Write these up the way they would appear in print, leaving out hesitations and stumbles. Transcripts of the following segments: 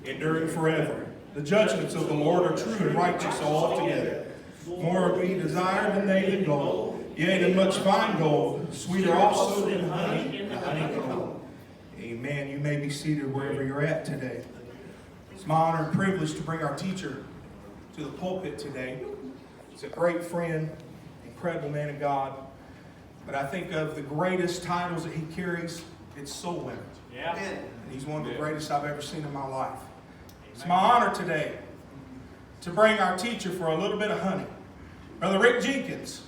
enduring forever. The judgments of the Lord are true and righteous altogether. More we desire than they that gold, yea, than much fine gold, sweeter also than honey and honeycomb. Amen. You may be seated wherever you're at today. It's my honor and privilege to bring our teacher to the pulpit today. He's a great friend, incredible man of God. But I think of the greatest titles that he carries, it's soul winner. Yeah. And he's one of the greatest I've ever seen in my life. It's my honor today to bring our teacher for a little bit of honey, Brother Rick Jenkins.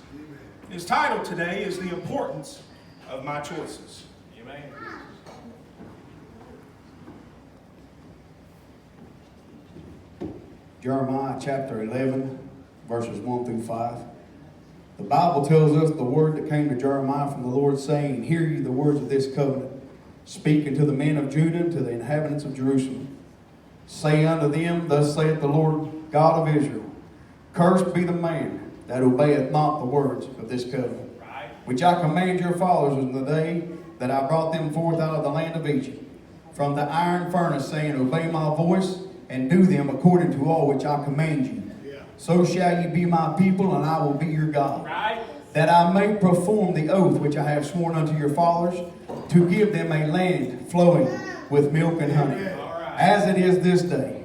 His title today is The Importance of My Choices. Amen. Jeremiah chapter 11, verses 1 through 5. The Bible tells us the word that came to Jeremiah from the Lord, saying, Hear ye the words of this covenant, speaking to the men of Judah and to the inhabitants of Jerusalem. Say unto them, Thus saith the Lord God of Israel, Cursed be the man that obeyeth not the words of this covenant, which I command your fathers in the day that I brought them forth out of the land of Egypt, from the iron furnace, saying, Obey my voice, and do them according to all which I command you. So shall ye be my people, and I will be your God. That I may perform the oath which I have sworn unto your fathers, to give them a land flowing with milk and honey, as it is this day.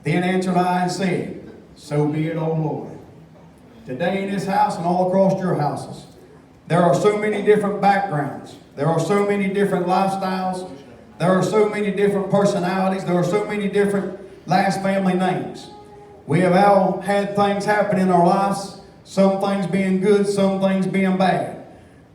Then answered I and said, So be it, O Lord. Today in this house and all across your houses, there are so many different backgrounds. There are so many different lifestyles. There are so many different personalities. There are so many different last family names. We have all had things happen in our lives, some things being good, some things being bad.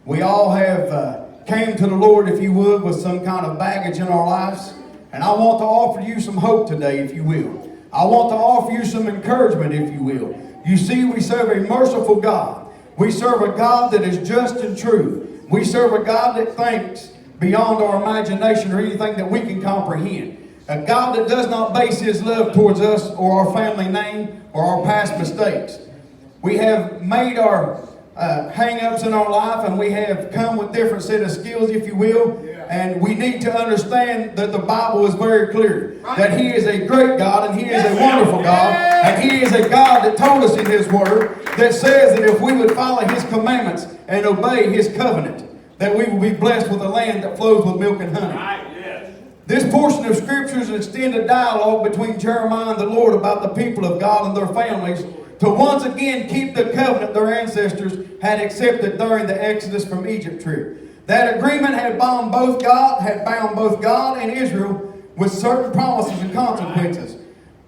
We all have came to the Lord, if you would, with some kind of baggage in our lives. And I want to offer you some hope today, if you will. I want to offer you some encouragement, if you will. You see, we serve a merciful God. We serve a God that is just and true. We serve a God that thinks beyond our imagination or anything that we can comprehend. A God that does not base His love towards us or our family name or our past mistakes. We have made our hang-ups in our life, and we have come with different set of skills, if you will. And we need to understand that the Bible is very clear. That He is a great God, and He is a wonderful God. And He is a God that told us in His Word that says that if we would follow His commandments and obey His covenant, that we will be blessed with a land that flows with milk and honey. This portion of Scripture is an extended dialogue between Jeremiah and the Lord about the people of God and their families to once again keep the covenant their ancestors had accepted during the Exodus from Egypt trip. That agreement had bound both God and Israel with certain promises and consequences.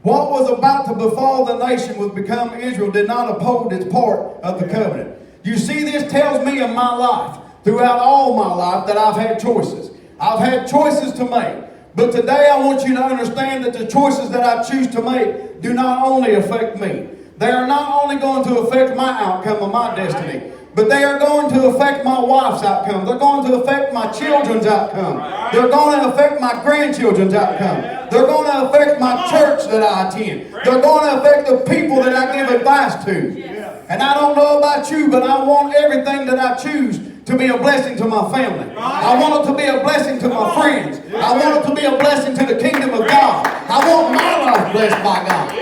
What was about to befall the nation would become Israel did not uphold its part of the covenant. You see, this tells me in my life, throughout all my life, that I've had choices. I've had choices to make. But today I want you to understand that the choices that I choose to make do not only affect me. They are not only going to affect my outcome of my destiny, but they are going to affect my wife's outcome. They're going to affect my children's outcome. They're going to affect my grandchildren's outcome. They're going to affect my church that I attend. They're going to affect the people that I give advice to. And I don't know about you, but I want everything that I choose to be a blessing to my family. I want it to be a blessing to my friends. I want it to be a blessing to the kingdom of God. I want my life blessed by God.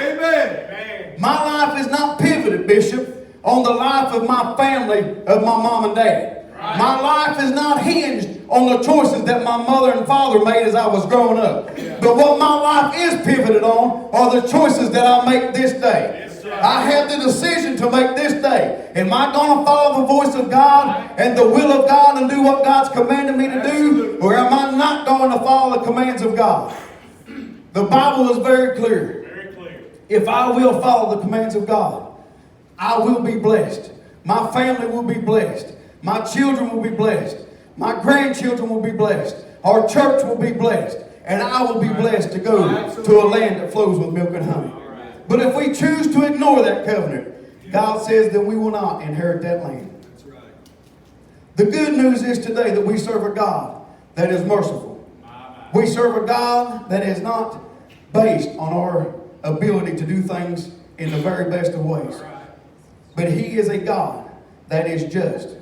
Amen. My life is not pivoted, Bishop, on the life of my family, of my mom and dad. My life is not hinged on the choices that my mother and father made as I was growing up. But what my life is pivoted on are the choices that I make this day. I have the decision to make this day. Am I going to follow the voice of God and the will of God and do what God's commanded me to do? Or am I not going to follow the commands of God? The Bible is very clear. If I will follow the commands of God, I will be blessed. My family will be blessed. My children will be blessed. My grandchildren will be blessed. Our church will be blessed. And I will be blessed to go to a land that flows with milk and honey. But if we choose to ignore that covenant, God says that we will not inherit that land. That's right. The good news is today that we serve a God that is merciful. We serve a God that is not based on our ability to do things in the very best of ways. But He is a God that is just.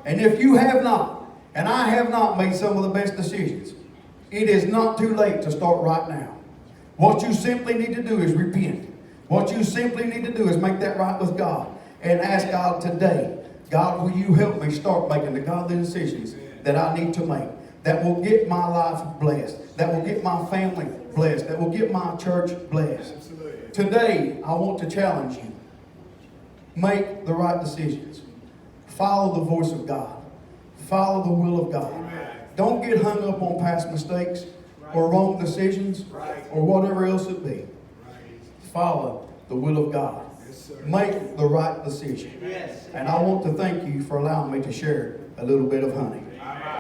And if you have not, and I have not made some of the best decisions, It is not too late to start right now. What you simply need to do is repent. What you simply need to do is make that right with God and ask God today, God, will you help me start making the godly decisions that I need to make, that will get my life blessed, that will get my family blessed, that will get my church blessed. Today, I want to challenge you. Make the right decisions. Follow the voice of God. Follow the will of God. Don't get hung up on past mistakes or wrong decisions or whatever else it be. Follow the will of God. Make the right decision. And I want to thank you for allowing me to share a little bit of honey.